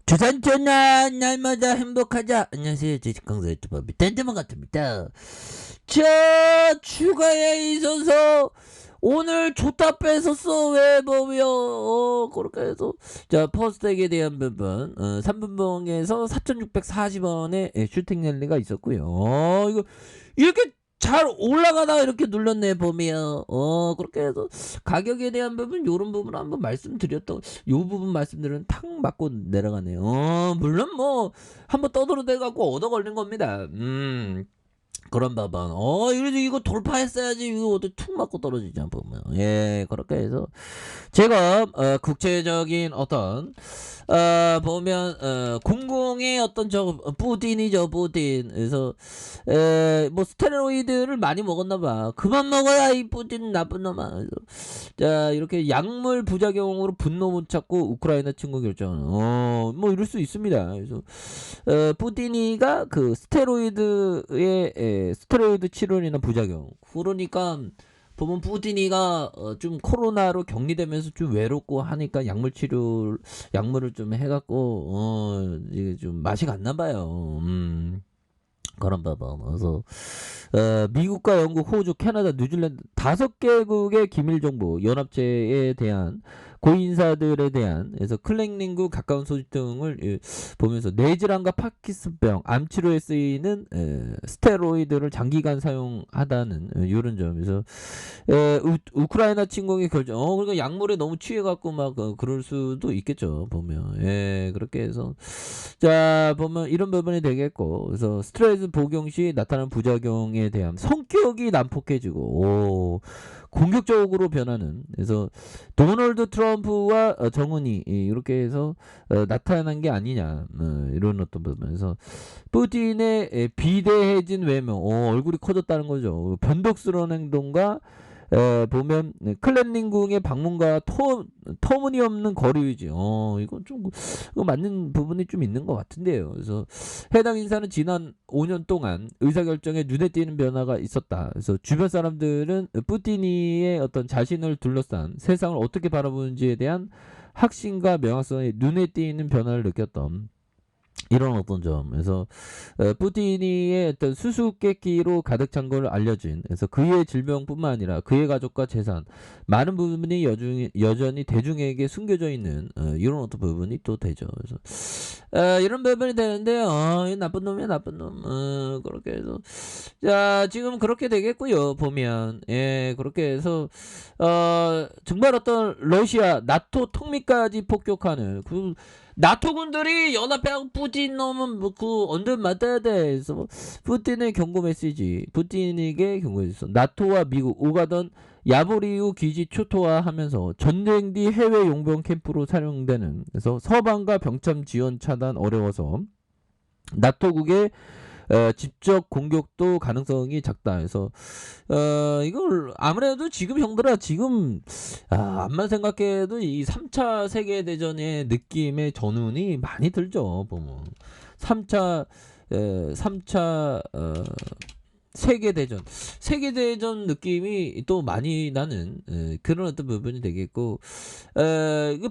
주산 전날 날마다 행복하자. 안녕하세요. 주식강사 유튜버 밑단점만 같습니다. 자, 추가에 있어서 오늘 좋다 뺏었어. 왜 뭐며 그렇게 해서 자 퍼스트에게 대한 부분 3분봉에서 4,640원의 슈팅 랠리가 있었고요. 이거 이렇게 잘 올라가다가 이렇게 눌렀네 보면 그렇게 해서 가격에 대한 부분 요런 부분 한번 말씀드렸던 요 부분 말씀드리면 탁 맞고 내려가네요. 물론 뭐 한번 떠들어대 갖고 얻어 걸린 겁니다. 그런 부분. 이거 돌파했어야지. 이거 어떻게 툭 맞고 떨어지냐 보면. 예, 그렇게 해서 제가 국제적인 어떤 보면 공공의 어떤 저 뿌딘이죠, 뿌딘. 그래서 뭐 스테로이드를 많이 먹었나 봐. 그만 먹어야 이 뿌딘 나쁜 놈아. 그래서 자, 이렇게 약물 부작용으로 분노 못 찾고 우크라이나 침공 결정. 뭐 이럴 수 있습니다. 그래서 뿌디니가 그 스테로이드의 스테로이드 치료나 부작용. 그러니까 보면 뿌디니가 좀 코로나로 격리되면서 좀 외롭고 하니까 약물을 좀 해갖고 이게 좀 맛이 갔나 봐요. 그런 봐봐. 그래서 미국과 영국, 호주, 캐나다, 뉴질랜드 5개국의 기밀 정보 연합체에 대한 고인사들에 대한 그래서 클랭링구 가까운 소식 등을 보면서 뇌질환과 파킨슨병, 암 치료에 쓰이는 스테로이드를 장기간 사용하다는 이런 점에서 우크라이나 침공의 결정. 그러니까 약물에 너무 취해갖고 막 그럴 수도 있겠죠. 보면 그렇게 해서 자 보면 이런 부분이 되겠고 그래서 스트레스 복용 시 나타나는 부작용에 대한 성격이 난폭해지고 공격적으로 변하는 그래서 도널드 트럼프와 정은이 이렇게 해서 나타난 게 아니냐 이런 어떤 부분에서 푸틴의 비대해진 외모 얼굴이 커졌다는 거죠. 변덕스러운 행동과 보면 클렌링궁의 방문과 터무니없는 거리 유지. 이건 좀 맞는 부분이 좀 있는 것 같은데요. 그래서 해당 인사는 지난 5년 동안 의사결정에 눈에 띄는 변화가 있었다. 그래서 주변 사람들은 뿌티니의 어떤 자신을 둘러싼 세상을 어떻게 바라보는지에 대한 확신과 명확성에 눈에 띄는 변화를 느꼈던 이런 어떤 점에서 뿌티니의 어떤 수수께끼로 가득 찬 걸 알려진 그래서 그의 질병뿐만 아니라 그의 가족과 재산 많은 부분이 여전히 대중에게 숨겨져 있는 이런 어떤 부분이 또 되죠. 그래서 이런 부분이 되는데 이 나쁜 놈이야 나쁜 놈 그렇게 해서 자 지금 그렇게 되겠고요. 보면 그렇게 해서 정말 어떤 러시아 나토 통미까지 폭격하는 그 나토군들이 연합해하고 푸틴 놈은 그 언제 맞아야 돼. 그래서 뭐 푸틴의 경고 메시지, 푸틴에게 경고 메시지. 나토와 미국 오가던 야보리우 기지 초토화하면서 전쟁 뒤 해외 용병 캠프로 사용되는 그래서 서방과 병참 지원 차단 어려워서 나토국의 직접 공격도 가능성이 작다 해서 이걸 아무래도 지금 형들아 지금 암만 생각해도 이 3차 세계대전의 느낌의 전운이 많이 들죠. 보면 3차 세계대전 느낌이 또 많이 나는 그런 어떤 부분이 되겠고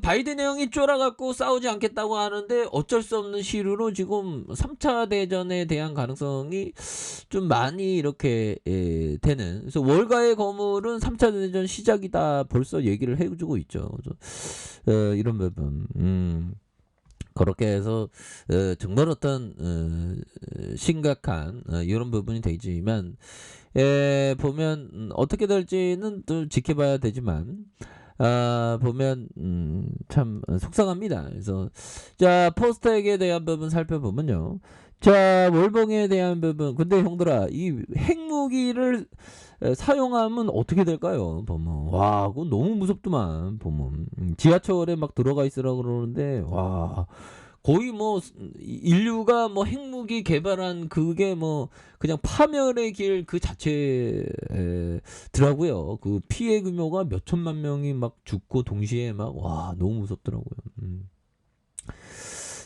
바이든 형이 쫄아갖고 싸우지 않겠다고 하는데 어쩔 수 없는 시류로 지금 3차 대전에 대한 가능성이 좀 많이 이렇게 되는 그래서 월가의 거물은 3차 대전 시작이다 벌써 얘기를 해주고 있죠. 그래서 이런 부분 그렇게 해서 정말 어떤 심각한 이런 부분이 되지만 보면 어떻게 될지는 또 지켜봐야 되지만 보면 참 속상합니다. 그래서 자 포스트액에 대한 부분 살펴보면요. 자 월봉에 대한 부분 근데 형들아 이 핵무기를 사용하면 어떻게 될까요? 보면 와 그거 너무 무섭더만 보면 지하철에 막 들어가 있으라 그러는데 와 거의 뭐 인류가 뭐 핵무기 개발한 그게 뭐 그냥 파멸의 길 그 자체더라고요. 그 피해 규모가 몇 천만 명이 막 죽고 동시에 막 와 너무 무섭더라고요.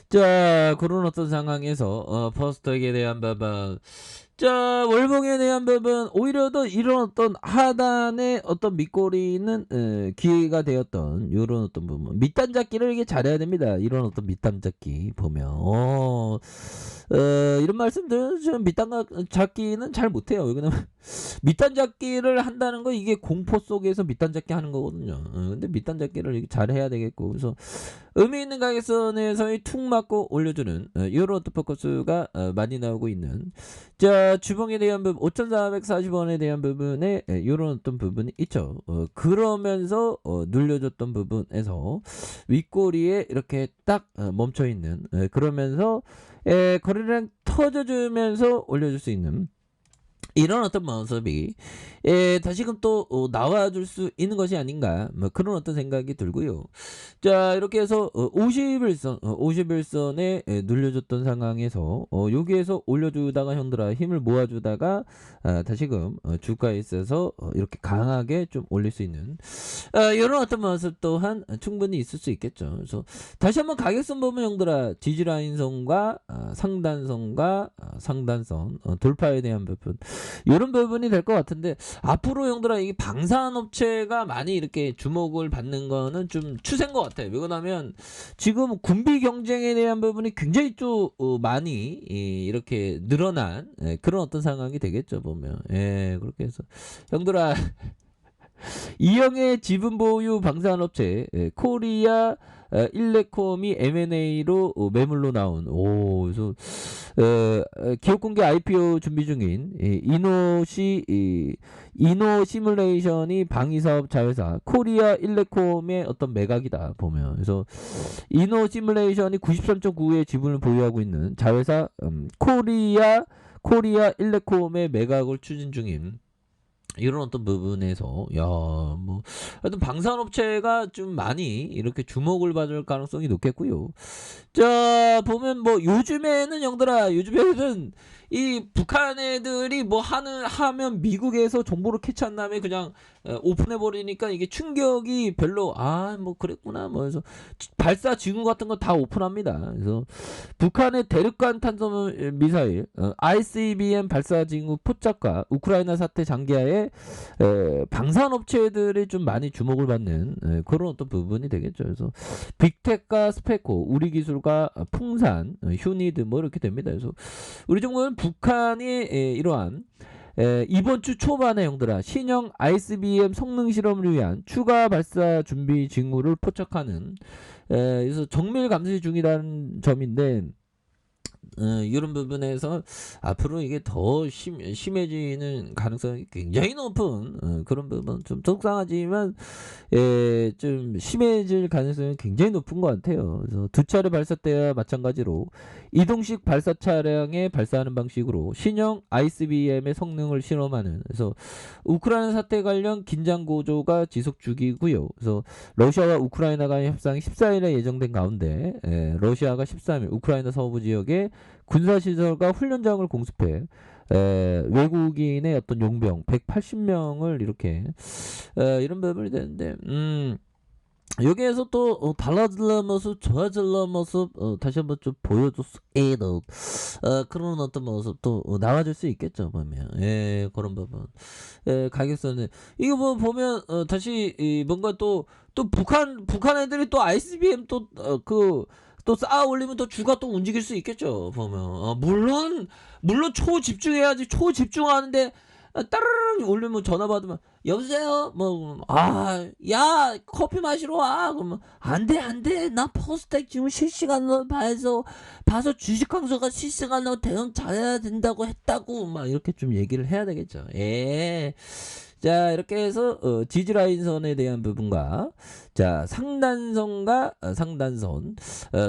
자 그런 어떤 상황에서 퍼스트에게 대한 바바 자, 월봉에 대한 부분 오히려 더 이런 어떤 하단의 어떤 밑꼬리는 기회가 되었던 요런 어떤 부분 밑단 잡기를 이게 잘해야 됩니다. 이런 어떤 밑단 잡기 보면 이런 말씀들 좀 밑단 잡기는 잘 못해요. 왜냐면 밑단 잡기를 한다는 거 이게 공포 속에서 밑단 잡기 하는 거거든요. 근데 밑단 잡기를 이렇게 잘해야 되겠고 그래서 의미 있는 가격선에서의 툭 맞고 올려주는 요런 어떤 포커스가 많이 나오고 있는 자 주봉에 대한 부분 5,440원에 대한 부분에 요런 어떤 부분이 있죠. 그러면서 눌려줬던 부분에서 윗꼬리에 이렇게 딱 멈춰있는 그러면서 거래량 터져주면서 올려줄 수 있는 이런 어떤 모습이 다시금 또 나와줄 수 있는 것이 아닌가 뭐 그런 어떤 생각이 들고요. 자 이렇게 해서 51선에 눌려줬던 상황에서 여기에서 올려주다가 형들아 힘을 모아주다가 다시금 주가에 있어서 이렇게 강하게 좀 올릴 수 있는 이런 어떤 모습 또한 충분히 있을 수 있겠죠. 그래서 다시 한번 가격선 보면 형들아 지지라인선과 상단선과 상단선 돌파에 대한 부분 이런 부분이 될 것 같은데 앞으로 형들아 이게 방산업체가 많이 이렇게 주목을 받는 거는 좀 추세인 것 같아요. 왜냐하면 지금 군비 경쟁에 대한 부분이 굉장히 좀 많이 이렇게 늘어난 그런 어떤 상황이 되겠죠 보면 그렇게 해서 형들아 이영의 지분 보유 방산업체 코리아 일레콤이 M&A로 매물로 나온 그래서 기업 공개 IPO 준비 중인 이노 시뮬레이션이 방위사업 자회사 코리아 일레콤의 어떤 매각이다 보면 그래서 이노 시뮬레이션이 93.9의 지분을 보유하고 있는 자회사 코리아 일레콤의 매각을 추진 중인 이런 어떤 부분에서 뭐 하여튼 방산업체가 좀 많이 이렇게 주목을 받을 가능성이 높겠고요. 자 보면 뭐 요즘에는 형들아 요즘에는 이 북한 애들이 뭐 하면 미국에서 정보를 캐치한 다음에 그냥 오픈해 버리니까 이게 충격이 별로 뭐 그랬구나 뭐 해서 발사 징후 같은 거 다 오픈합니다. 그래서 북한의 대륙간 탄도 미사일 ICBM 발사 징후 포착과 우크라이나 사태 장기하에 방산업체들이 좀 많이 주목을 받는 그런 어떤 부분이 되겠죠. 그래서 빅텍과 스페코, 우리 기술과 풍산, 휴니드 뭐 이렇게 됩니다. 그래서 우리 정부는 북한이 이러한 이번 주 초반에 형들아 신형 ICBM 성능 실험을 위한 추가 발사 준비 징후를 포착하는 그래서 정밀 감시 중이라는 점인데 이런 부분에서 앞으로 이게 더 심해지는 가능성이 굉장히 높은 그런 부분 좀 속상하지만 좀 심해질 가능성이 굉장히 높은 것 같아요. 그래서 두 차례 발사 때와 마찬가지로 이동식 발사 차량에 발사하는 방식으로 신형 ICBM의 성능을 실험하는 그래서 우크라이나 사태 관련 긴장 고조가 지속 중이고요. 그래서 러시아와 우크라이나 간의 협상이 14일에 예정된 가운데 러시아가 13일 우크라이나 서부 지역에 군사시설과 훈련장을 공습해 외국인의 어떤 용병 180명을 이렇게 이런 부분이 되는데 여기에서 또 달라질 모습 좋아질 모습 다시 한번 좀 보여줬어 그런 어떤 모습도 나와줄 수 있겠죠 보면 그런 부분 가격선은 이거 뭐 보면 다시 뭔가 또 북한 애들이 또 ICBM 또 쌓아 올리면 또 주가 또 움직일 수 있겠죠 보면 물론 초집중해야지 초집중하는데 따르릉 올리면 전화 받으면 여보세요 야 커피 마시러 와 그러면 안돼 나 퍼스텍 지금 실시간으로 봐서 주식 강서가 실시간으로 대응 잘해야 된다고 했다고 막 이렇게 좀 얘기를 해야 되겠죠. 자 이렇게 해서 지지라인선에 대한 부분과 자 상단선과 상단선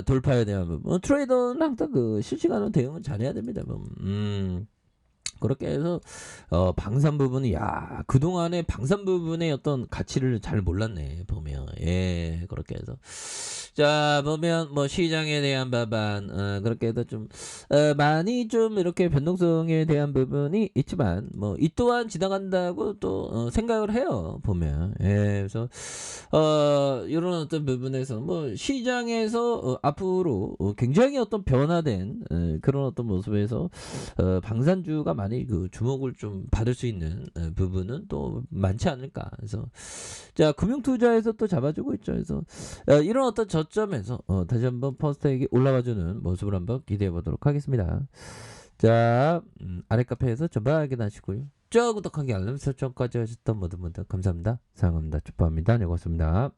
돌파에 대한 부분 트레이더는 항상 그 실시간으로 대응을 잘해야 됩니다. 그렇게 해서 방산 부분이 그동안에 방산 부분의 어떤 가치를 잘 몰랐네 보면 그렇게 해서 자 보면 뭐 시장에 대한 부분 그렇게 해서 좀 많이 좀 이렇게 변동성에 대한 부분이 있지만 뭐 이 또한 지나간다고 또 생각을 해요 보면 그래서 이런 어떤 부분에서 뭐 시장에서 앞으로 굉장히 어떤 변화된 그런 어떤 모습에서 방산주가 많이 많이 그 주목을 좀 받을 수 있는 부분은 또 많지 않을까. 그래서 자 금융투자에서 또 잡아주고 있죠. 그래서 이런 어떤 저점에서 다시 한번 퍼스트액이 올라와주는 모습을 한번 기대해 보도록 하겠습니다. 자 아래 카페에서 전방 확인하시고요. 저 구독하기 알람 설정까지 하셨던 모든 분들 감사합니다. 사랑합니다. 축복합니다. 네 고맙습니다.